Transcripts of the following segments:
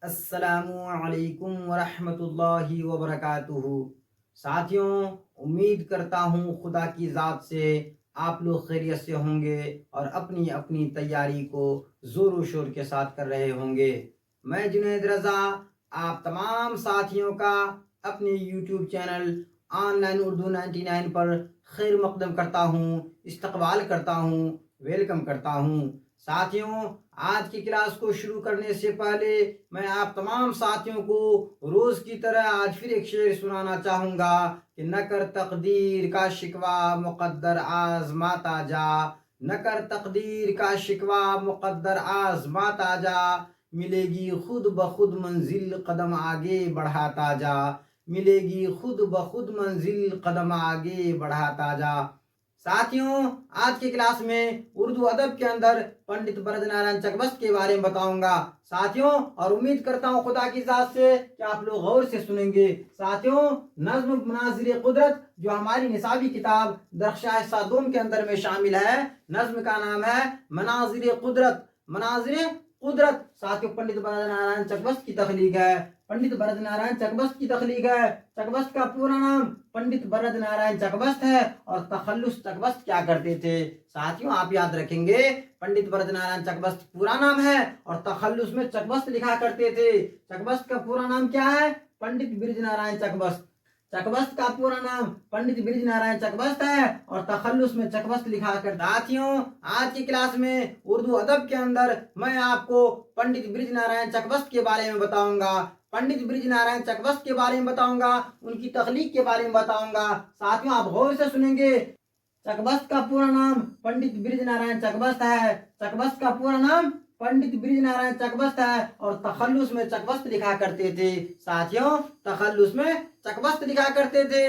السلام علیکم ورحمۃ اللہ وبرکاتہ۔ ساتھیوں، امید کرتا ہوں خدا کی ذات سے آپ لوگ خیریت سے ہوں گے اور اپنی اپنی تیاری کو زور و شور کے ساتھ کر رہے ہوں گے۔ میں جنید رضا آپ تمام ساتھیوں کا اپنے YouTube channel on line Urdu 99 پر خیر مقدم کرتا ہوں، استقبال کرتا ہوں، ویلکم کرتا ہوں۔ ساتھیوں، آج کی کلاس کو شروع کرنے سے پہلے میں آپ تمام ساتھیوں کو روز کی طرح آج پھر ایک شعر سنانا چاہوں گا کہ نہ کر تقدیر کا شکوہ مقدر آزماتا جا، نہ کر تقدیر کا شکوہ مقدر آزماتا جا، ملے گی خود بخود منزل قدم آگے بڑھاتا جا، ملے گی خود بخود منزل قدم آگے بڑھاتا جا۔ ساتھیوں، آج کی کلاس میں اردو ادب کے اندر پنڈت برد نارائن چکبست کے بارے میں بتاؤں گا ساتھیوں، اور امید کرتا ہوں خدا کی ذات سے کہ آپ لوگ غور سے سنیں گے۔ ساتھیوں، نظم مناظر قدرت جو ہماری نصابی کتاب درخشاں صادوم کے اندر میں شامل ہے، نظم کا نام ہے مناظر قدرت۔ مناظر قدرت ساتھیوں پنڈت برد نارائن چکبست کی تخلیق ہے، پنڈت برد نارائن چکبست کی تخلیق ہے۔ چکبست کا پورا نام پنڈت برد نارائن چکبست ہے اور تخلص چکبست کیا کرتے تھے؟ ساتھیوں، آپ یاد رکھیں گے پنڈت برد نارائن چکبست پورا نام ہے اور تخلص میں چکبست لکھا کرتے تھے۔ چکبست کا پورا نام کیا ہے؟ پنڈت برج نارائن چکبست۔ چکبست کا پورا نام پنڈت برج نارائن چکبست ہے اور تخلص میں چکبست لکھا کر۔ ساتھیوں، آج کی کلاس میں اردو ادب کے اندر میں آپ کو پنڈت برج نارائن چکبست کے بارے میں بتاؤں گا، پنڈت برج نارائن چکبست کے بارے میں بتاؤں گا، ان کی تخلیق کے بارے میں بتاؤں گا۔ ساتھیوں، آپ غور سے سنیں گے۔ چکبست کا پورا نام پنڈت برج نارائن چکبست ہے، چکبست کا پورا نام پنڈت برج نارائن چکبست ہے اور تخلص میں چکبست لکھا کرتے تھے۔ ساتھیوں، تخلص میں چکبست لکھا کرتے تھے،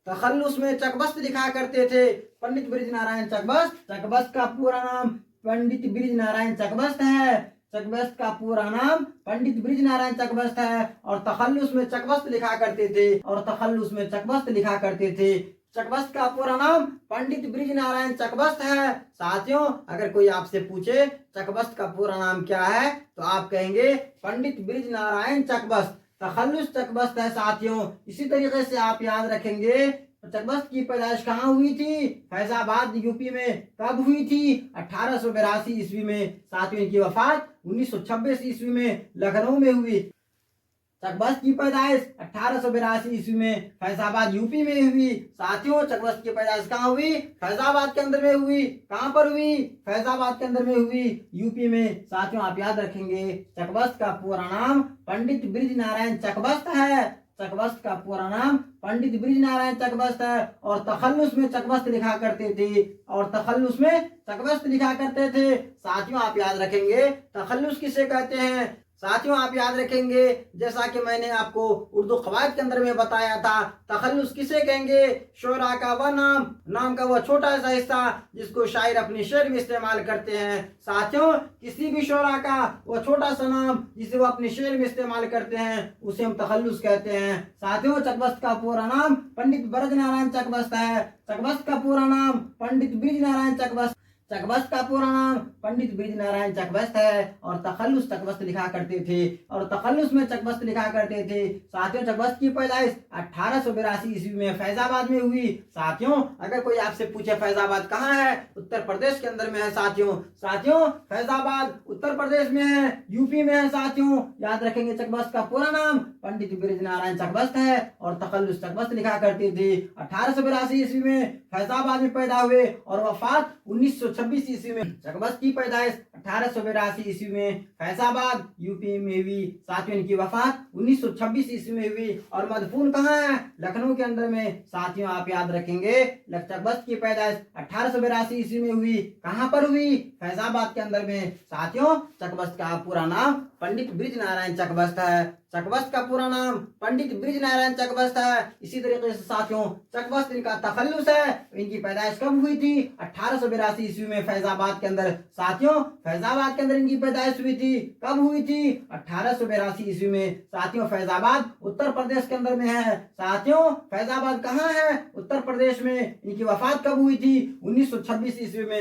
تخلص میں چکبست لکھا کرتے تھے پنڈت برج نارائن چکبست۔ چکبست کا پورا نام پنڈت برج نارائن چکبست ہے، چکبست کا پورا نام پنڈت برج نارائن چکبست ہے اور تخلص میں چکبست لکھا کرتے تھے، اور تخلص میں چکبست لکھا کرتے تھے۔ چکبست کا پورا نام پنڈت برج نارائن چکبست ہے۔ ساتھیوں، اگر کوئی آپ سے پوچھے چکبست کا پورا نام کیا ہے تو آپ کہیں گے پنڈت برج نارائن چکبست، تخلص چکبست ہے۔ ساتھیوں، اسی طریقے سے آپ یاد رکھیں گے چکبست کی پیدائش کہاں ہوئی تھی؟ فیض آباد یوپی میں۔ کب ہوئی تھی؟ 1882 عیسوی میں۔ ساتھیوں، ان کی وفات 1926 عیسوی میں لکھنؤ میں ہوئی۔ چکبست کی پیدائش 1882 عیسوی میں فیض آباد یوپی میں ہوئی۔ ساتھیوں، چکبست کی پیدائش کہاں ہوئی؟ فیض آباد کے اندر میں ہوئی۔ کہاں پر ہوئی؟ فیض آباد کے اندر میں ہوئی، یوپی میں۔ ساتھیوں، آپ یاد رکھیں گے چکبست کا پورا نام پنڈت برج نارائن چکبست ہے، چکبست کا پورا نام پنڈت برج نارائن چکبست ہے اور تخلص میں چکبست لکھا کرتے تھے، اور تخلص میں چکبست لکھا کرتے تھے۔ ساتھیوں، آپ یاد رکھیں گے تخلص کسے کہتے ہیں؟ ساتھیوں، آپ یاد رکھیں گے جیسا کہ میں نے آپ کو اردو قواعد کے اندر میں بتایا تھا، تخلص کسے کہیں گے؟ شعرا کا وہ نام کا وہ چھوٹا سا حصہ جس کو شاعر اپنے شعر میں استعمال کرتے ہیں۔ ساتھیوں، کسی بھی شعرا کا وہ چھوٹا سا نام جسے وہ اپنے شعر میں استعمال کرتے ہیں اسے ہم تخلص کہتے ہیں۔ ساتھیوں، چکبست کا پورا نام پنڈت برد نارائن چکبست ہے، چکبست کا پورا نام پنڈت برج نارائن چکبست، چکبست کا پورا نام پنڈت برج نارائن چکبست ہے اور تخلص چکبست لکھا کرتے تھے، اور تخلص میں چکبست لکھا کرتے تھے۔ ساتھیوں، چکبست کی پیدائش 1882 عیسوی میں فیض آباد میں ہوئی۔ ساتھیوں، اگر کوئی آپ سے پوچھے فیض آباد کہاں ہے؟ اتر پردیش کے اندر میں ہے۔ ساتھیوں، فیض آباد اتر پردیش میں ہے، یوپی میں ہے۔ ساتھیوں، یاد رکھیں گے چکبست کا پورا نام پنڈت برج نارائن چکبست ہے اور تخلص چکبست لکھا کرتے تھے۔ 1882 عیسوی میں فیض آباد میں پیدا ہوئے اور وفات 1926 عیسوی میں۔ چکبست کی پیدائش 1882 عیسوی میں فیض آباد یوپی میں ہوئی۔ ساتھیوں، ان کی وفات 1926 عیسوی میں ہوئی اور مدفون کہاں ہے؟ لکھنؤ کے اندر میں۔ ساتھیوں، آپ یاد رکھیں گے چکبست کی پیدائش 1882 عیسوی میں ہوئی۔ کہاں پر ہوئی؟ فیض آباد کے اندر میں۔ ساتھیوں، چکبست کا پورا نام پنڈت برج نارائن چکبست ہے، چکبست کا پورا نام پنڈت برج نارائن چکبست ہے۔ اسی طریقے سے ساتھیوں، چکبست ان کا تخلص ہے۔ ان کی پیدائش کب ہوئی تھی؟ 1882 عیسوی میں فیض آباد کے اندر۔ ساتھیوں، فیض آباد کے اندر ان کی پیدائش ہوئی تھی۔ کب ہوئی تھی؟ 1882 عیسوی میں۔ ساتھیوں، فیض آباد اتر پردیش کے اندر میں ہے۔ ساتھیوں، فیض آباد کہاں ہے؟ اتر پردیش میں۔ ان کی وفات کب ہوئی تھی؟ 1926 عیسوی میں۔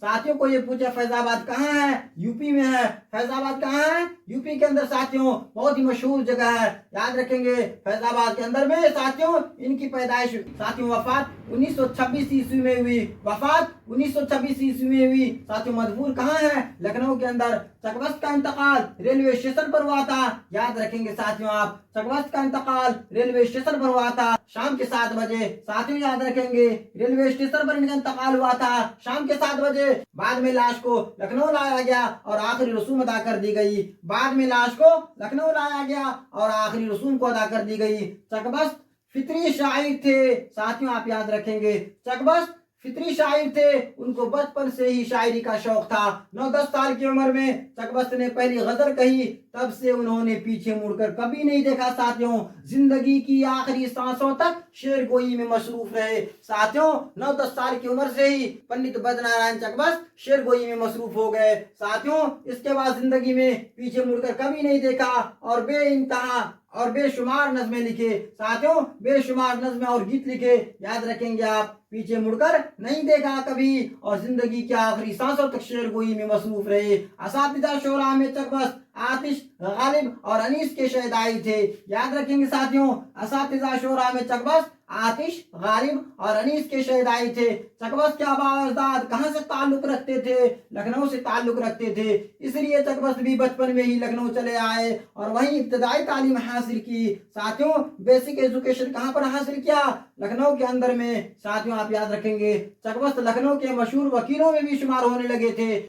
ساتھیوں کو یہ پوچھا فیض آباد کہاں ہے؟ یوپی میں ہے۔ فیض آباد کہاں ہے؟ یوپی کے اندر ساتھیوں، بہت ہی مشہور جگہ ہے، یاد رکھیں گے۔ فیض آباد کے اندر میں ساتھیوں ان کی پیدائش، ساتھیوں وفات 1926 عیسوی میں ہوئی، وفات 1926 عیسوی میں ہوئی۔ ساتھیوں مدفون کہاں ہے؟ لکھنؤ کے اندر۔ چک بست کا انتقال ریلوے اسٹیشن پر ہوا تھا، یاد رکھیں گے ساتھیوں آپ، چک بست کا انتقال ریلوے اسٹیشن پر ہوا تھا شام کے 7 بجے۔ ساتھیوں یاد رکھیں گے ریلوے اسٹیشن پر ان کا انتقال ہوا تھا شام کے 7 بجے۔ بعد میں لاش کو لکھنؤ لایا گیا اور آخری رسوم ادا کر دی گئی۔ بعد میں لاش کو لکھنؤ لایا گیا اور آخری رسوم کو ادا کر دی گئی۔ چک بست فطری شاعر تھے، ساتھیوں آپ یاد رکھیں گے، چک بست فطری شاعر تھے، ان کو بچپن سے ہی شاعری کا شوق تھا۔ 9-10 سال کی عمر میں چک بست نے پہلی غزل کہی، تب سے انہوں نے پیچھے مڑ کر کبھی نہیں دیکھا۔ ساتھیوں زندگی کی آخری سانسوں تک شعر گوئی میں مصروف رہے۔ ساتھیوں 9-10 سال کی عمر سے ہی پنڈت برج نارائن چک بست شعر گوئی میں مصروف ہو گئے۔ ساتھیوں اس کے بعد زندگی میں پیچھے مڑ کر کبھی نہیں دیکھا اور بے انتہا اور بے شمار نظمیں لکھے۔ ساتھیوں بے شمار نظمیں اور گیت لکھے، یاد رکھیں گے آپ، پیچھے مڑ کر نہیں دیکھا کبھی اور زندگی کی آخری سانسوں تک شعر گوئی میں مصروف رہے۔ اساتذہ شعراء میں چک بست آتش، غالب اور انیس کے شہدائی تھے، یاد رکھیں گے ساتھیوں، اساتذہ شعراء میں چک بست آتش، غالب اور انیس کے شہدائی تھے۔ چک بست کے آباء و اجداد کہاں سے تعلق رکھتے تھے؟ لکھنؤ سے تعلق رکھتے تھے، اس لیے چک بست بھی بچپن میں ہی لکھنؤ چلے آئے اور وہیں ابتدائی تعلیم حاصل کی۔ ساتھیوں بیسک ایجوکیشن کہاں پر حاصل کیا؟ لکھنؤ کے اندر میں۔ ساتھیوں آپ یاد رکھیں گے چک بست لکھنؤ کے مشہور وکیلوں میں بھی شمار ہونے لگے تھے۔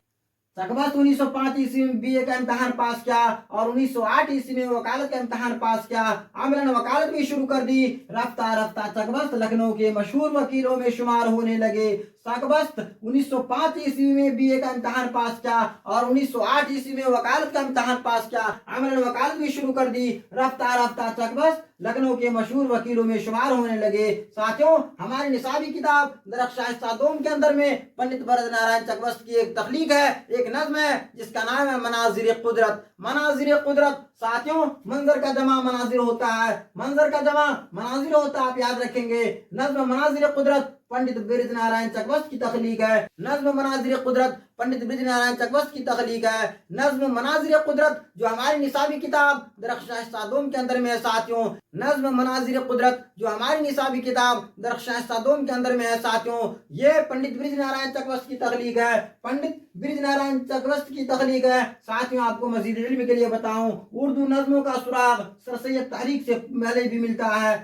چک بست 1905 عیسوی میں BA کا امتحان پاس کیا اور 1908 عیسوی میں وکالت کا امتحان پاس کیا، عملاً وکالت بھی شروع کر دی۔ رفتہ رفتہ چک بست لکھنؤ کے مشہور وکیلوں میں شمار ہونے لگے۔ چک بست 1905 عیسوی میں BA کا امتحان پاس کیا اور 1908 عیسوی میں وکالت کا امتحان پاس کیا، عملاً وکالت بھی شروع کر دی۔ رفتہ رفتہ چک بست لکھنؤ کے مشہور وکیلوں میں شمار ہونے لگے۔ ساتھیوں ہماری نصابی کتاب درخشاں سادوم کے اندر میں پنڈت برج نارائن چک بست کی ایک تخلیق ہے، ایک نظم ہے جس کا نام ہے مناظر قدرت۔ مناظر قدرت ساتھیوں منظر کا جمع مناظر ہوتا ہے، منظر کا جمع مناظر ہوتا ہے، آپ یاد رکھیں گے۔ نظم مناظر قدرت پنڈت برج نارائن چک بست کی تخلیق ہے۔ نظم مناظر قدرت پنڈت برج نارائن چک بست کی تخلیق ہے۔ نظم مناظر قدرت جو ہماری نصابی کتاب درخشاں سادوم کے اندر میں ہے ساتھیوں، نظم مناظر قدرت جو ہماری نصابی کتاب درخشاں سادوم کے اندر میں ہے ساتھیوں، یہ پنڈت برج نارائن چک بست کی تخلیق ہے، پنڈت برج نارائن چک بست کی تخلیق ہے۔ ساتھیوں آپ کو مزید علم کے لیے بتاؤں، اردو نظموں کا سراغ سر سید تحریک سے پہلے بھی ملتا ہے،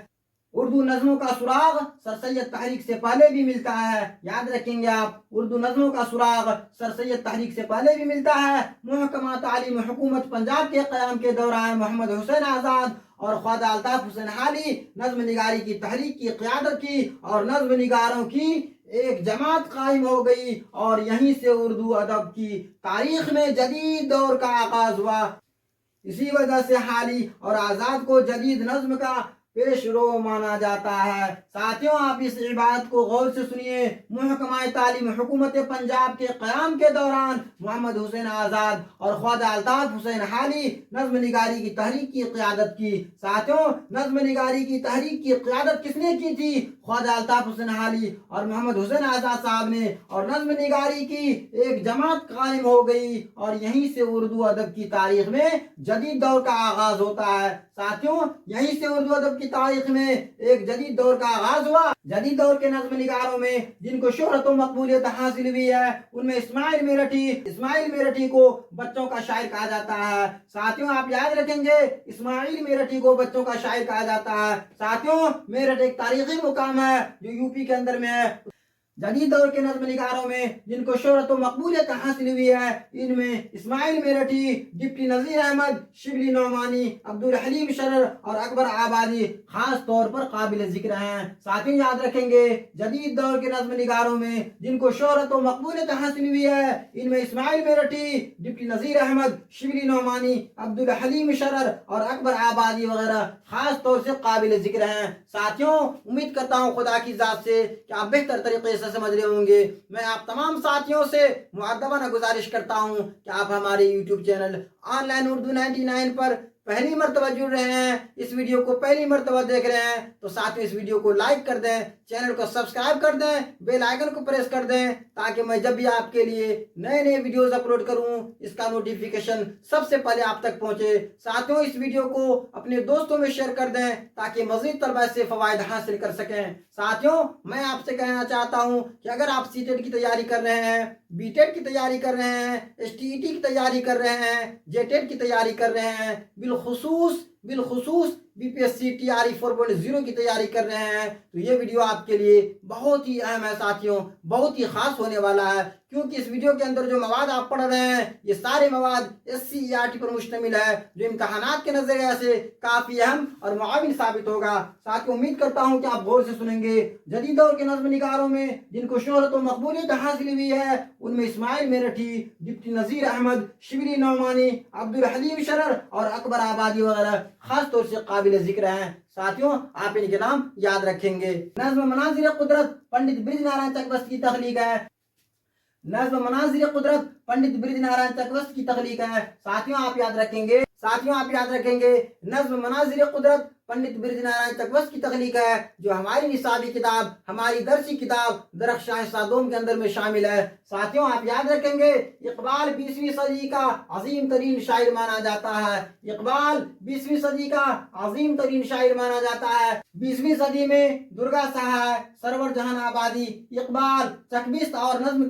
اردو نظموں کا سراغ سر سید تحریک سے پہلے بھی ملتا ہے، یاد رکھیں گے آپ، اردو نظموں کا سراغ سر سید تحریک سے پہلے بھی ملتا ہے۔ محکمہ تعلیم حکومت پنجاب کے قیام کے دوران محمد حسین آزاد اور خواجہ الطاف حسین حالی نظم نگاری کی تحریک کی قیادت کی اور نظم نگاروں کی ایک جماعت قائم ہو گئی اور یہیں سے اردو ادب کی تاریخ میں جدید دور کا آغاز ہوا۔ اسی وجہ سے حالی اور آزاد کو جدید نظم کا پیش رو مانا جاتا ہے۔ ساتھیوں آپ اس عبارت کو غور سے سنیے، محکمہ تعلیم حکومت پنجاب کے قیام کے دوران محمد حسین آزاد اور خواجہ الطاف حسین حالی نظم نگاری کی تحریک کی قیادت کی۔ ساتھیوں نظم نگاری کی تحریک کی قیادت کس نے کی تھی؟ خواجہ الطاف حسین حالی اور محمد حسین آزاد صاحب نے، اور نظم نگاری کی ایک جماعت قائم ہو گئی اور یہیں سے اردو ادب کی تاریخ میں جدید دور کا آغاز ہوتا ہے۔ ساتھیوں یہیں سے اردو ادب کی تاریخ میں ایک جدید دور کا آغاز ہوا۔ جدید دور کے نظم نگاروں میں جن کو شہرت و مقبولیت حاصل ہوئی ہے ان میں اسماعیل میرٹھی کو بچوں کا شاعر کہا جاتا ہے۔ ساتھیوں آپ یاد رکھیں گے اسماعیل میرٹھی کو بچوں کا شاعر کہا جاتا ہے۔ ساتھیوں میرٹھ ایک تاریخی مقام ہے جو یوپی کے اندر میں ہے۔ جدید دور کے نظم نگاروں میں جن کو شہرت و مقبولیت حاصل ہوئی ہے ان میں اسماعیل میرٹھی، ڈپٹی نذیر احمد، شبلی نعمانی، عبدالحلیم شرر اور اکبر آبادی خاص طور پر قابل ذکر ہیں۔ ساتھیوں یاد رکھیں گے جدید دور کے نظم نگاروں میں جن کو شہرت و مقبولیت حاصل ہوئی ہے ان میں اسماعیل میرٹھی، ڈپٹی نذیر احمد، شبلی نعمانی، عبدالحلیم شرر اور اکبر آبادی وغیرہ خاص طور سے قابل ذکر ہیں۔ ساتھیوں امید کرتا ہوں خدا کی ذات سے کہ آپ بہتر طریقے سے سمجھ رہے ہوں گے۔ میں آپ تمام ساتھیوں سے مؤدبانہ گزارش کرتا ہوں کہ آپ ہمارے YouTube channel on line Urdu 99 پر پہلی مرتبہ جڑ رہے ہیں، اس ویڈیو کو پہلی مرتبہ دیکھ رہے ہیں تو ساتھیوں اس ویڈیو کو لائک کر دیں، چینل کو سبسکرائب کر دیں، بیل آئیکن کو پریس کر دیں تاکہ میں جب بھی آپ کے لیے نئے نئے ویڈیوز اپلوڈ کروں اس کا نوٹیفیکیشن سب سے پہلے آپ تک پہنچے۔ ساتھیوں اس ویڈیو کو اپنے دوستوں میں شیئر کر دیں تاکہ مزید طلبہ سے فوائد حاصل کر سکیں۔ ساتھیوں میں آپ سے کہنا چاہتا ہوں کہ اگر آپ سی ٹیٹ کی تیاری کر رہے ہیں، بی ٹیٹ کی تیاری کر رہے ہیں، ایس ٹی ای ٹی کی تیاری کر رہے ہیں، جے ٹیٹ کی تیاری کر رہے ہیں، بالخصوص B P S C T R E 4.0 کی تیاری کر رہے ہیں تو یہ ویڈیو آپ کے لیے بہت ہی اہم ہے ساتھیوں، بہت ہی خاص ہونے والا ہے، کیونکہ اس ویڈیو کے اندر جو مواد آپ پڑھ رہے ہیں یہ سارے مواد SCERT پر مشتمل ہے، جو امتحانات کے نظریے سے کافی اہم اور معاون ثابت ہوگا۔ ساتھیوں امید کرتا ہوں کہ آپ غور سے سنیں گے۔ جدید دور کے نظم نگاروں میں جن کو شہرت و مقبولیت حاصل ہوئی ہے ان میں اسماعیل میرٹھی، ڈپٹی نذیر احمد، شبلی نعمانی، عبدالحلیم شرر اور اکبر آبادی وغیرہ خاص طور سے قابل ذکر ہیں۔ ساتھیوں آپ ان کے نام یاد رکھیں گے۔ نظم مناظر قدرت پنڈت برج نارائن چکوست کی تخلیق ہے۔ نظم مناظر قدرت پنڈت برج نارائن چکوست کی تخلیق ہے۔ ساتھیوں آپ یاد رکھیں گے نظم مناظر قدرت پنڈت برج نارائن چکوست کی تخلیق ہے، جو ہماری نصابی کتاب، ہماری درسی کتاب درخشاں صادوم کے اندر میں شامل ہے۔ ساتھیوں آپ یاد رکھیں گے اقبال 20ویں صدی کا عظیم ترین شاعر مانا جاتا ہے۔ اقبال 20ویں صدی کا عظیم ترین شاعر مانا جاتا ہے۔ 20ویں صدی میں درگا سہائے، سرور جہاں آبادی، اقبال، چکبست اور نظم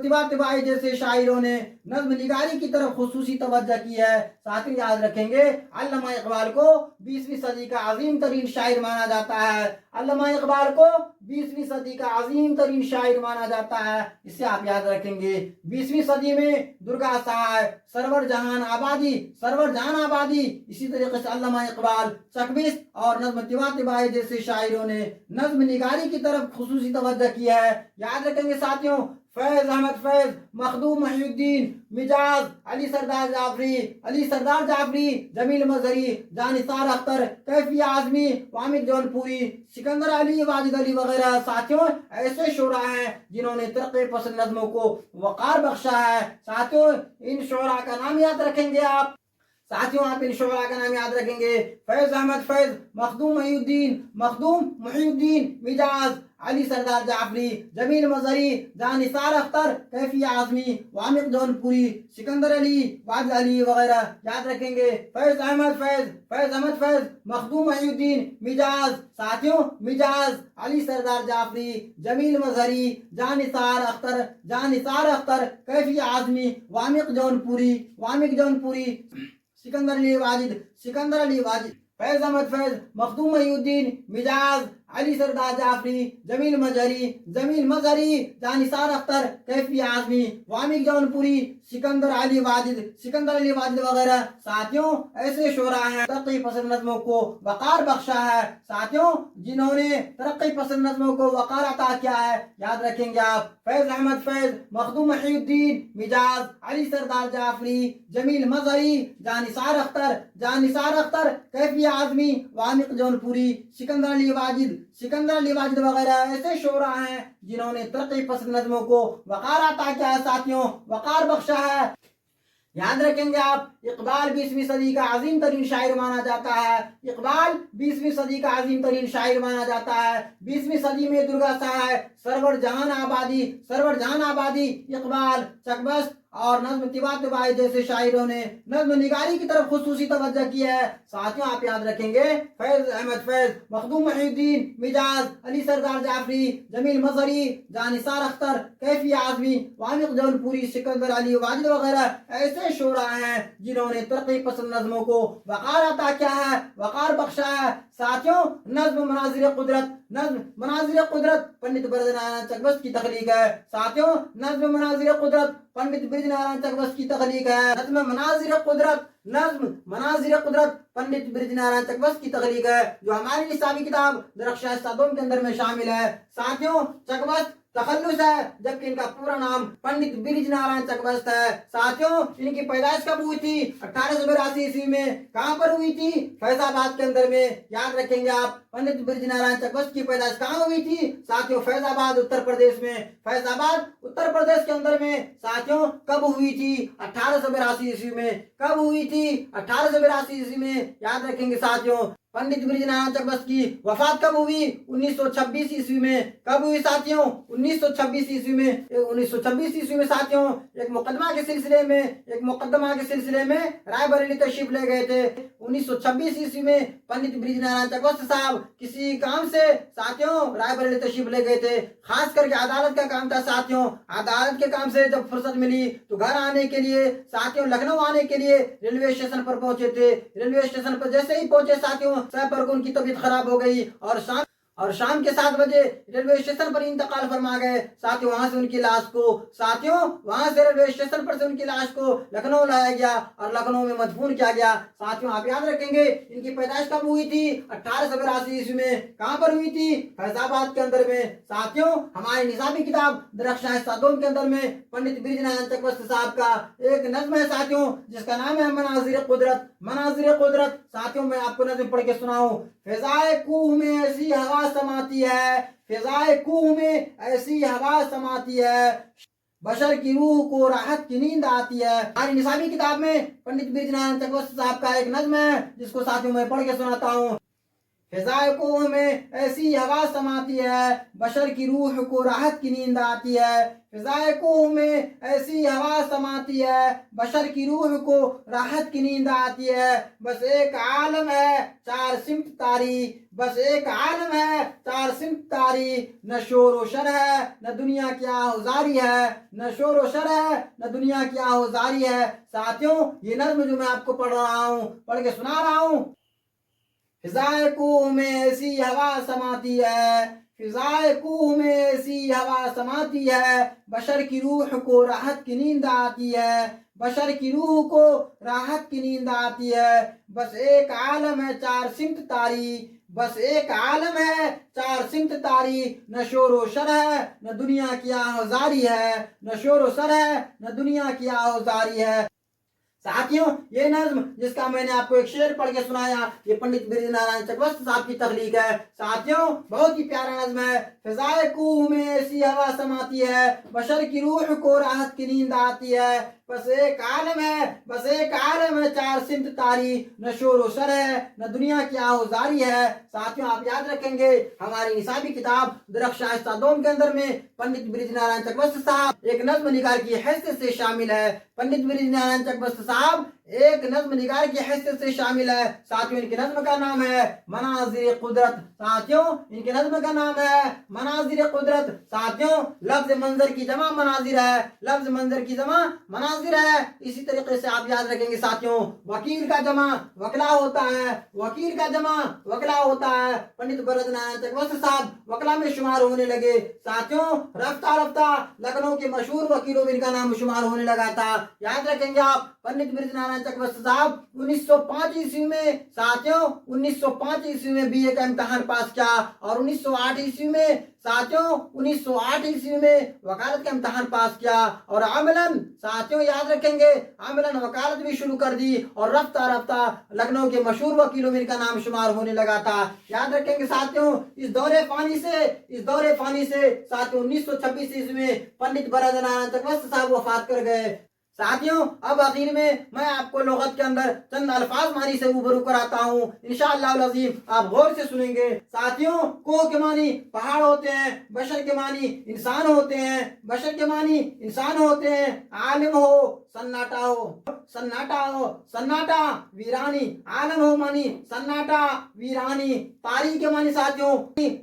طبع طبائی جیسے شاعروں نے نظم نگاری کی طرف خصوصی توجہ کی ہے۔ ساتھ یاد رکھیں گے علامہ اقبال کو 20ویں صدی کا عظیم ترین شاعر مانا جاتا ہے۔ علامہ اقبال کو 20ویں صدی کا عظیم ترین شاعر مانا جاتا ہے، اسے آپ یاد رکھیں گے۔ 20ویں صدی میں درگا سہائے، سرور جہان آبادی، اسی طریقے سے علامہ اقبال، چکبست اور نظم طبع طبائی جیسے شاعروں نے نظم نگاری کی طرف خصوصی توجہ کی ہے۔ یاد رکھیں گے ساتھیوں فیض احمد فیض، مخدوم محی الدین، مجاز، علی سردار جعفری، جمیل مظہری، جانثار اختر، کیفی اعظمی، وامق جون پوری، سکندر علی، واجد علی وغیرہ ساتھیوں ایسے شعراء ہیں جنہوں نے ترقی پسند نظموں کو وقار بخشا ہے۔ ساتھیوں ان شعراء کا نام یاد رکھیں گے آپ ان شعراء کا نام یاد رکھیں گے فیض احمد فیض، مخدوم محی الدین، مجاز، علی سردار جعفری، جمیل مظہری، جانثار اختر، کیفی اعظمی، وامق جون پوری، سکندر علی، واجد علی وغیرہ یاد رکھیں گے۔ فیض احمد فیض، مخدوم محی الدین، مجاز، ساتھیوں مجاز، علی سردار جعفری، جمیل مظہری، جانثار اختر، کیفی اعظمی، وامق جون پوری، سکندر علی واجد، فیض احمد فیض، مخدوم محی الدین، مجاز، علی سردار جعفری، جمیل مظہری، جانثار اختر، کیفی اعظمی، وامق جون پوری، سکندر علی واجد وغیرہ ساتھیوں ایسے شعراء ہیں ترقی پسند نظموں کو وقار بخشا ہے۔ ساتھیوں جنہوں نے ترقی پسند نظموں کو وقار عطا کیا ہے یاد رکھیں گے آپ فیض احمد فیض، مخدوم محی الدین، مجاز، علی سردار جعفری، جمیل مظہری، جانثار اختر، کیفی اعظمی، وامق جون پوری، سکندر علی واجد وغیرہ ایسے شعراء ہیں جنہوں نے ترقی پسند نظموں کو وقار عطا کیا ہے، ساتھیوں وقار بخشا ہے۔ یاد رکھیں گے آپ اقبال 20ویں صدی کا عظیم ترین شاعر مانا جاتا ہے۔ 20ویں صدی میں درگا سہائے، سرور جہان آبادی، اقبال، چکبست اور نظم طبع طبائی جیسے شاعروں نے نظم نگاری کی طرف خصوصی توجہ کی ہے۔ ساتھیوں آپ یاد رکھیں گے فیض احمد فیض، مخدوم محی الدین، مجاز، علی سردار جعفری، جمیل مظہری، جانثار اختر، کیفی اعظمی، وامق جون پوری، سکندر علی واجد وغیرہ ایسے شعراء ہیں جنہوں نے ترقی پسند نظموں کو وقار عطا کیا ہے، وقار بخشا ہے۔ ساتھیوں نظم مناظر قدرت پنڈت برج نارائن چکوست کی تخلیق ہے۔ ساتھیوں نظم مناظر قدرت پنڈت برج نارائن چکوست کی تخلیق ہے۔ نظم مناظر قدرت پنڈت برج نارائن چکوست کی تخلیق ہے، جو ہماری نصابی کتاب درخشاں صادوم کے اندر میں شامل ہے۔ ساتھیوں تخلص ہے، جبکہ ان کا پورا نام پنڈت برج نارائن چکوست ہے۔ ساتھیوں، ان کی پیدائش کب ہوئی تھی؟ 1882 عیسوی میں۔ کہاں پر ہوئی تھی؟ فیض آباد کے اندر میں۔ یاد رکھیں گے آپ، پنڈت برج نارائن چکوست کی پیدائش کہاں ہوئی تھی؟ ساتھیوں، فیض آباد اتر پردیش میں۔ فیض آباد اتر پردیش کے اندر میں۔ ساتھیوں، کب ہوئی تھی؟ 1882 عیسوی میں۔ کب ہوئی تھی؟ 1882 عیسوی میں۔ یاد رکھیں گے ساتھیوں، پنڈت برج نارائن چکوست کی وفات کب ہوئی؟ 1926 عیسوی میں۔ کب ہوئی ساتھیوں؟ 1926 عیسوی میں۔ 1926 عیسوی میں ساتھیوں، ایک مقدمہ کے سلسلے میں رائے بریلی تشریف لے گئے تھے۔ 1926 عیسوی میں پنڈت برج نارائن چکوست صاحب کسی کام سے ساتھیوں رائے بریلی تشریف لے گئے تھے، خاص کر کے عدالت کا کام تھا ساتھیوں۔ عدالت کے کام سے جب فرصت ملی تو گھر آنے کے لیے ساتھیوں، لکھنؤ آنے کے لیے ریلوے اسٹیشن پر پہنچے تھے۔ ریلوے اسٹیشن پر جیسے ہی پہنچے ساتھیوں، سہ پر ان کی طبیعت خراب ہو گئی اور شام کے 7 بجے ریلوے اسٹیشن پر انتقال فرما گئے۔ ساتھیوں، وہاں سے ان کی لاش کو لکھنؤ لایا گیا اور لکھنؤ میں مدفون کیا گیا۔ ساتھیوں، آپ یاد رکھیں گے ان کی پیدائش کب ہوئی تھی؟ 1882 عیسوی میں۔ کہاں پر ہوئی تھی؟ فیض آباد کے اندر میں۔ ساتھیوں، ہماری نصابی کتاب درخشاں صادوم کے اندر میں پنڈت برج نارائن چکوست صاحب کا ایک نظم ہے ساتھیوں، جس کا نام ہے مناظر قدرت۔ مناظر قدرت۔ ساتھیوں، میں آپ کو نظم پڑھ کے سناؤں۔ فضائے کوہ میں ایسی ہوا سماتی ہے، فضائے کوہ میں ایسی ہوا سماتی ہے، بشر کی روح کو راحت کی نیند آتی ہے۔ ہماری نصابی کتاب میں پنڈت برج نارائن چکوست صاحب کا ایک نظم ہے، جس کو ساتھیوں میں پڑھ کے سناتا ہوں۔ فضائے کوہ میں ایسی ہوا سماتی ہے، بشر کی روح کو راحت کی نیند آتی ہے۔ فضائے کوہ میں ایسی ہوا سماتی ہے، بشر کی روح کو راحت کی نیند آتی ہے۔ بس ایک عالم ہے 4 سمت طاری، بس ایک عالم ہے 4 سمت طاری، نہ شور و شر ہے نہ دنیا کی آہوزاری ہے، نہ شور و شر ہے نہ دنیا کی آہوزاری ہے۔ ساتھیوں، یہ نظم جو میں آپ کو پڑھ کے سنا رہا ہوں، فضائے کوہ میں ایسی ہوا سماتی ہے، فضائے کوہ میں ایسی ہوا سماتی ہے، بشر کی روح کو راحت کی نیند آتی ہے، بشر کی روح کو راحت کی نیند آتی ہے۔ بس ایک عالم ہے 4 سمت طاری، بس ایک عالم ہے 4 سمت طاری، نہ شور و شر ہے نہ دنیا کی آہوزاری ہے، نہ شور و شر ہے نہ دنیا کی آہوزاری ہے۔ ساتھیوں، یہ نظم جس کا میں نے آپ کو ایک شعر پڑھ کے سنایا، یہ پنڈت برج نارائن چکوست صاحب کی تخلیق ہے۔ ساتھیوں، بہت ہی پیارا نظم ہے۔ فضائے کوہ میں ایسی ہوا سماتی ہے، بشر کی روح کو راحت کی نیند آتی ہے، بس ایک عالم ہے 4 سمت طاری، نہ شور و شر ہے نہ دنیا کی آہوزاری ہے۔ ساتھیوں، آپ یاد رکھیں گے ہماری نصابی کتاب درخشاں صادوم کے اندر میں پنڈت برج نارائن چکوست صاحب ایک نظم نگار کی حیثیت سے شامل ہے۔ پنڈت برج نارائن چکوست صاحب ایک نظم نگار کی حیثیت سے شامل ہے۔ ساتھیوں، ان کے نظم کا نام ہے مناظر قدرت۔ ساتھیوں، ان کے نظم کا نام ہے مناظر قدرت۔ ساتھیوں، لفظ منظر کی جمع مناظر ہے، لفظ منظر کی جمع مناظر ہے۔ اسی طریقے سے آپ یاد رکھیں گے ساتھیوں، وکیل کا جمع وکلا ہوتا ہے، وکیل کا جمع وکلا ہوتا ہے۔ پنڈت برج نارائن چکوست صاحب وکلا میں شمار ہونے لگے۔ ساتھیوں، رفتہ رفتہ لکھنؤ کے مشہور وکیلوں میں ان کا نام شمار ہونے لگا تھا۔ یاد رکھیں گے آپ، پنڈت برج نارائن چکوست صاحب 1905 عیسوی میں، ساتھیوں 1905 عیسوی میں بی اے کا امتحان پاس کیا، اور 1908 عیسوی میں ساتھیوں 1908 عیسوی میں وکالت کا امتحان پاس کیا، اور عملاً ساتھیوں یاد رکھیں گے عملاً وکالت بھی شروع کر دی، اور رفتہ رفتہ لکھنؤ کے مشہور وکیلوں میں ان کا نام شمار ہونے لگا تھا۔ یاد رکھیں گے ساتھیوں، اس دور فانی سے ساتھیوں 1926 عیسوی میں پنڈت برج نارائن چکوست صاحب وفات کر گئے۔ ساتھیوں، اب آخر میں میں آپ کو لغت کے اندر چند الفاظ معنی سے روبرو کراتا ہوں، انشاءاللہ العظیم آپ غور سے سنیں گے۔ ساتھیوں، کوہ کے معنی پہاڑ ہوتے ہیں، بشر کے معنی انسان ہوتے ہیں، بشر کے معنی انسان ہوتے ہیں، عالم ہو سناٹا ویرانی، عالم ہو معنی سناٹا ویرانی، طاری کے معنی ساتھیوں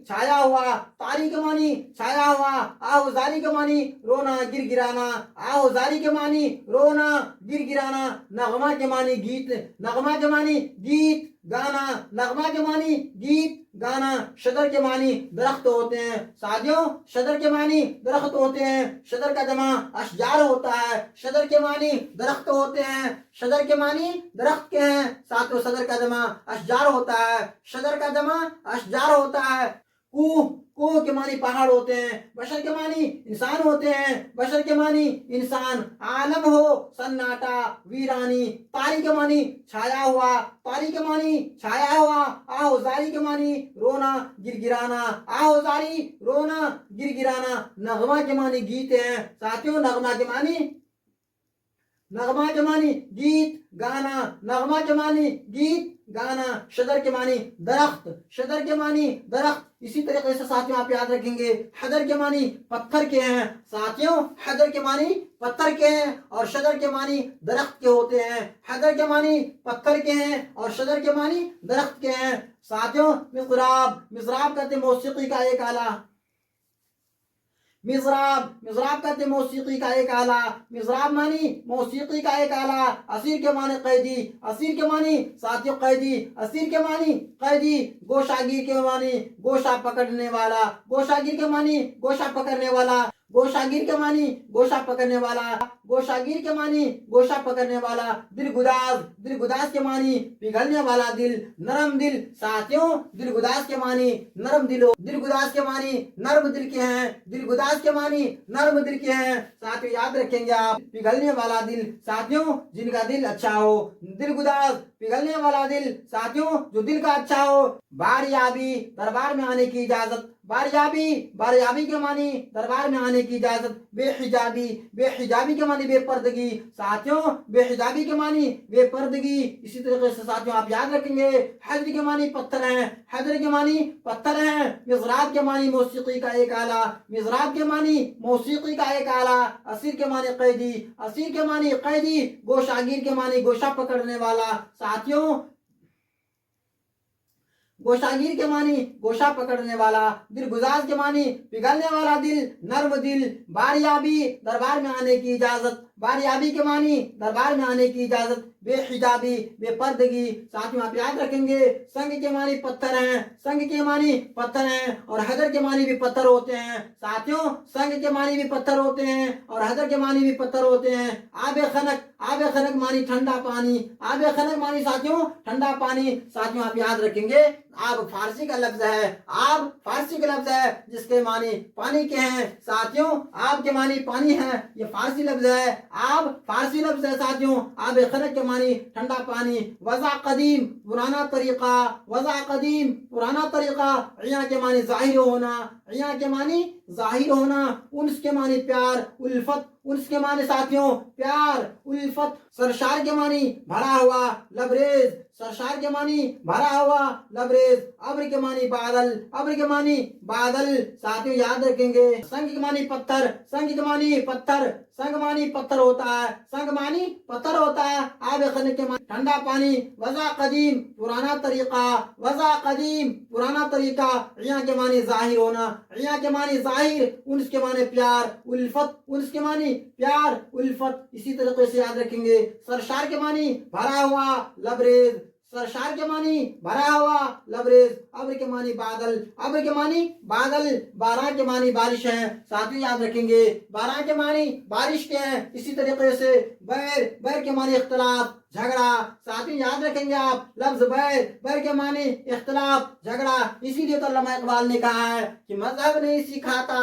چھایا ہوا، طاری کے معنی چھایا ہوا، آہوزاری کے معنی رونا گر گرانا، آہوزاری کے معنی رونا گر گرانا، نغمہ کے معنی گیت، نغمہ کے معنی گیت گانا، نغمہ کے معنی گیت گانا، شجر کے معنی درخت ہوتے ہیں۔ ساتھیوں، شجر کے معنی درخت ہوتے ہیں، شجر کا جمع اشجار ہوتا ہے، شجر کے معنی درخت ہوتے ہیں، شجر کے معنی درخت کے ہیں۔ ساتھیوں، شجر کا جمع اشجار ہوتا ہے، شجر کا جمع اشجار ہوتا ہے۔ کوہ، کوہ کے معنی پہاڑ ہوتے ہیں، بشر کے معنی انسان ہوتے ہیں، بشر کے معنی انسان، عالم ہو سناٹا ویرانی، تاری کے معنی چھایا ہوا، تاری کے معنی چھایا ہوا، آہو زاری کے معنی رونا گر گرانا، آہو زاری رونا گر گرانا، نغمہ کے معنی گیت ہیں ساتھیوں، نغمہ کے معنی، نغمہ کے معنی گیت گانا، نغمہ کے معنی گیت گانا، شجر کے معنی درخت، شجر کے معنی درخت، اسی طریقے سے ساتھیوں آپ یاد رکھیں گے حجر کے معنی پتھر کے ہیں ساتھیوں، حجر کے معنی پتھر کے ہیں اور شجر کے معنی درخت کے ہوتے ہیں، حجر کے معنی پتھر کے ہیں اور شجر کے معنی درخت کے ہیں ساتھیوں۔ مضراب، مضراب کہتے ہیں موسیقی کا ایک آلہ، مضراب، مضراب کہتے ہیں موسیقی کا ایک آلہ، مضراب معنی موسیقی کا ایک آلہ، اسیر کے معنی قیدی، اسیر کے معنی ساتھیوں قیدی، اسیر کے معنی قیدی، گوشہ گیر کے معنی گوشہ پکڑنے والا، گوشہ گیر کے معنی گوشہ پکڑنے والا، گوشہ گیر کے معنی گوشہ پکڑنے والا، گوشہ گیر کے معنی گوشہ پکڑنے والا، دل گداز، دل گداز کے معنی پگھلنے والا دل، نرم دل ساتھیوں، دل گداز کے معنی نرم دلو، دل گداز کے معنی نرم دل کے ہیں، دل گداز کے معنی نرم دل کے ہیں ساتھیوں، یاد رکھیں گے آپ، پگھلنے والا دل ساتھیوں جن کا دل اچھا ہو، دل گداز پگھلنے والا دل ساتھیوں جو دل کا اچھا ہو، باریابی دربار میں آنے کی اجازت، باریابی، باریابی کے معنی دربار میں آنے کی اجازت، بے حجابی، بے حجابی کے معنی بے پردگی ساتھیوں، بے حجابی کے معنی بے پردگی، اسی طریقے سے ساتھیوں آپ یاد رکھیں گے حجر کے معنی پتھر ہیں، حجر کے معنی پتھر ہیں، مضراب کے معنی موسیقی کا ایک آلہ، مضراب کے معنی موسیقی کا ایک آلہ، اسیر کے معنی قیدی، اسیر کے معنی قیدی، گوشہ گیر کے معنی گوشہ پکڑنے والا ساتھیوں، گوشہ گیر کے معنی گوشہ پکڑنے والا، دل گداز کے معنی پگھلنے والا دل، نرم دل، باریابی دربار میں آنے کی اجازت، باریابی کے معنی دربار میں آنے کی اجازت، بے حجابی بے پردگی ساتھیوں آپ یاد رکھیں گے، سنگ کے معنی پتھر ہیں، سنگ کے معنی پتھر ہیں اور حجر کے معنی بھی پتھر ہوتے ہیں ساتھیوں، سنگ کے معنی بھی پتھر ہوتے ہیں اور حجر کے معنی بھی پتھر ہوتے ہیں، آب خنک، آب خنک معنی ٹھنڈا پانی، آب خنک معنی ساتھیوں ٹھنڈا پانی ساتھیوں آپ یاد رکھیں گے، آب فارسی کا لفظ ہے، آب فارسی کا لفظ ہے جس کے معنی پانی کے ہیں ساتھیوں، آب کے معنی پانی ہے، یہ فارسی لفظ ہے، آب فارسی لفظ ہے ساتھیوں، آب خنک کے معنی ٹھنڈا پانی، وضع قدیم پرانا طریقہ، وضع قدیم پرانا طریقہ، عیاں کے معنی ظاہر ہونا، عیاں کے معنی ظاہر ہونا، انس کے معنی پیار، الفت، انس کے معنی ساتھیوں پیار، الفت، سرشار کے معنی بھرا ہوا، لبریز، سرشار کے معنی بھرا ہوا، لبریز، ابر کے معنی بادل، ابر کے معنی بادل ساتھیوں یاد رکھیں گے، سنگ کے معنی پتھر، سنگ کے معنی پتھر، سنگ معنی پتھر ہوتا ہے، سنگ معنی پتھر ہوتا ہے، آب خنک کے معنی ٹھنڈا پانی، وضع قدیم پرانا طریقہ، وضع قدیم پرانا طریقہ، عیاں کے معنی ظاہر ہونا، عیاں کے معنی ظاہر، انس کے معنی پیار، الفت، انس کے معنی پیار، الفت، اسی طریقے سے یاد رکھیں گے، سرشار کے معنی بھرا ہوا، لبریز، سرشار کے معنی بھرا ہوا، لبریز، ابر کے معنی بادل، ابر کے معنی بادل، باران کے معنی بارش ہے ساتھیوں یاد رکھیں گے، باران کے معنی بارش کے ہیں، اسی طریقے سے بیر، بیر کے معنی اختلاف، جھگڑا ساتھیوں یاد رکھیں گے آپ، لفظ بیر، بیر کے معنی اختلاف، جھگڑا، اسی لیے تو علامہ اقبال نے کہا ہے کہ مذہب نہیں سکھاتا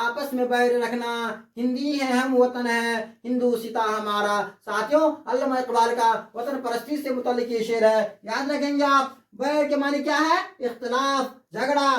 آپس میں بیر رکھنا، ہندی ہے ہم وطن ہے ہندو ستا ہمارا ساتھیوں، علامہ اقبال کا وطن پرستی سے متعلق یہ شعر ہے، یاد رکھیں گے آپ، بیر کے معنی کیا ہے؟ اختلاف، جھگڑا،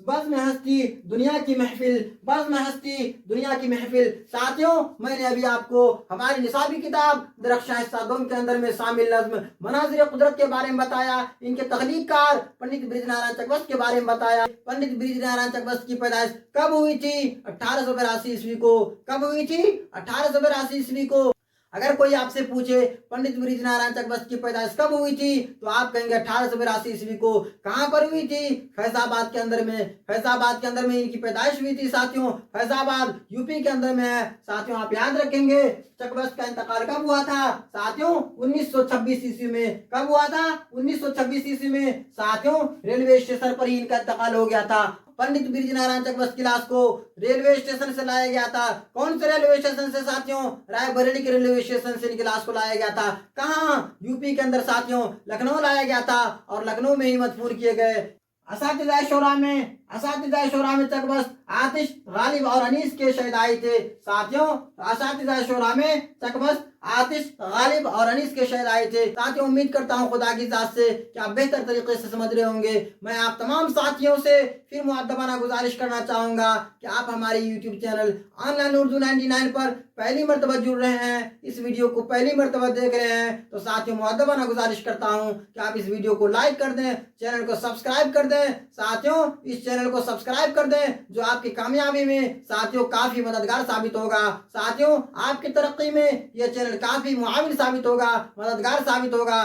بزم ہستی دنیا کی محفل، بزم ہستی دنیا کی محفل ساتھیوں، میں نے ابھی آپ کو ہماری نصابی کتاب درخشاں حصہ دوم کے اندر میں شامل نظم مناظر قدرت کے بارے میں بتایا، ان کے تخلیق کار پنڈت برج نارائن چکوست کے بارے میں بتایا، پنڈت برج نارائن چکوست کی پیدائش کب ہوئی تھی؟ 1882 عیسوی کو، کب ہوئی تھی؟ 1882 عیسوی کو، اگر کوئی آپ سے پوچھے پنڈت برج نارائن چکوست کی پیدائش کب ہوئی تھی تو آپ کہیں گے 1882 عیسوی کو، کہاں پر ہوئی تھی؟ فیض آباد کے اندر میں، فیض آباد کے اندر میں ان کی پیدائش ہوئی تھی ساتھیوں، فیض آباد یوپی کے اندر میں ہے ساتھیوں، آپ یاد رکھیں گے، چکوست کا انتقال کب ہوا تھا ساتھیوں؟ 1926 عیسوی میں، کب ہوا تھا؟ 1926 عیسوی میں ساتھیوں، ریلوے اسٹیشن پر ہی ان کا انتقال ہو گیا تھا، پنڈت برج نارائن چکوست کی لاش کو ریلوے اسٹیشن سے لایا گیا تھا، کون سے ریلوے اسٹیشن سے ساتھیوں؟ رائے بریلی کے ریلوے اسٹیشن سے ان کی لاش کو لایا گیا تھا، کہاں؟ یوپی کے اندر ساتھیوں، لکھنؤ لایا گیا تھا اور لکھنؤ میں ہی مدفون کیے گئے، اساتذہ شورا میں چکبست آتش غالب اور انیس کے شہید آئے تھے. ساتھیوں اساتذہ شورا میں چکبست آتش غالب اور انیس کے شہید آئے تھے. ساتھیوں امید کرتا ہوں خدا کی ذات سے کہ آپ بہتر طریقے سے سمجھ رہے ہوں گے. میں آپ تمام ساتھیوں سے پھر مؤدبانہ گزارش کرنا چاہوں گا کہ آپ ہمارے YouTube channel on line Urdu 99 پر پہلی مرتبہ جڑ رہے ہیں, اس ویڈیو کو پہلی مرتبہ دیکھ رہے ہیں, تو ساتھیوں مؤدبانہ گزارش کرتا ہوں کہ آپ اس ویڈیو کو لائک کر دیں, چینل کو سبسکرائب کر دیں. ساتھیوں اس چینل کو سبسکرائب کر دیں جو آپ کی کامیابی میں ساتھیوں کافی مددگار ثابت ہوگا. ساتھیوں آپ کی ترقی میں یہ چینل کافی معاون ثابت ہوگا, مددگار ثابت ہوگا.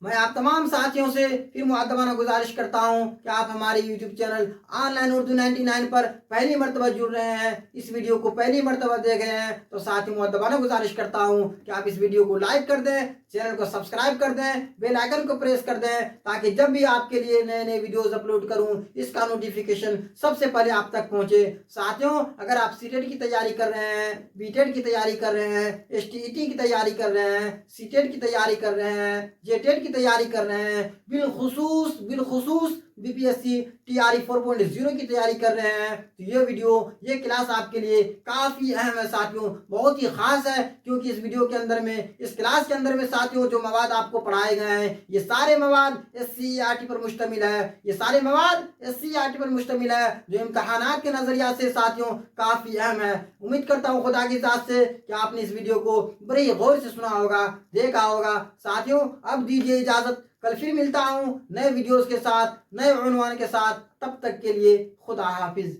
میں آپ تمام ساتھیوں سے پھر مؤدبانہ گزارش کرتا ہوں کہ آپ ہمارے YouTube channel on line Urdu 99 پر پہلی مرتبہ جڑ رہے ہیں, اس ویڈیو کو پہلی مرتبہ دیکھ رہے ہیں, تو ساتھ ہی مؤدبانہ گزارش کرتا ہوں کہ آپ اس ویڈیو کو لائک کر دیں, چینل کو سبسکرائب کر دیں, بیل آئیکن کو پریس کر دیں, تاکہ جب بھی آپ کے لیے نئے نئے ویڈیوز اپلوڈ کروں اس کا نوٹیفیکیشن سب سے پہلے آپ تک پہنچے. ساتھیوں اگر آپ سی ٹیٹ کی تیاری کر رہے ہیں, بی ٹیٹ کی تیاری کر رہے ہیں, ایس ٹی ای ٹی کی تیاری کر رہے ہیں, سی ٹیٹ کی تیاری کر رہے ہیں, جے ٹیٹ کی تیاری کر رہے ہیں, بالخصوص B P S C T R E 4.0 کی تیاری کر رہے ہیں, تو یہ ویڈیو یہ کلاس آپ کے لیے کافی اہم ہے ساتھیوں, بہت ہی خاص ہے. کیونکہ اس ویڈیو کے اندر میں, اس کلاس کے اندر میں ساتھیوں جو مواد آپ کو پڑھائے گئے ہیں یہ سارے مواد ایس سی آر ٹی پر مشتمل ہے. یہ سارے مواد ایس سی آر ٹی پر مشتمل ہے جو امتحانات کے نظریہ سے ساتھیوں کافی اہم ہے. امید کرتا ہوں خدا کی ذات سے کہ آپ نے اس ویڈیو کو بڑی غور سے سنا ہوگا, دیکھا ہوگا. ساتھیوں اب دیجیے اجازت, کل پھر ملتا ہوں نئے ویڈیوز کے ساتھ, نئے عنوان کے ساتھ. تب تک کے لیے خدا حافظ.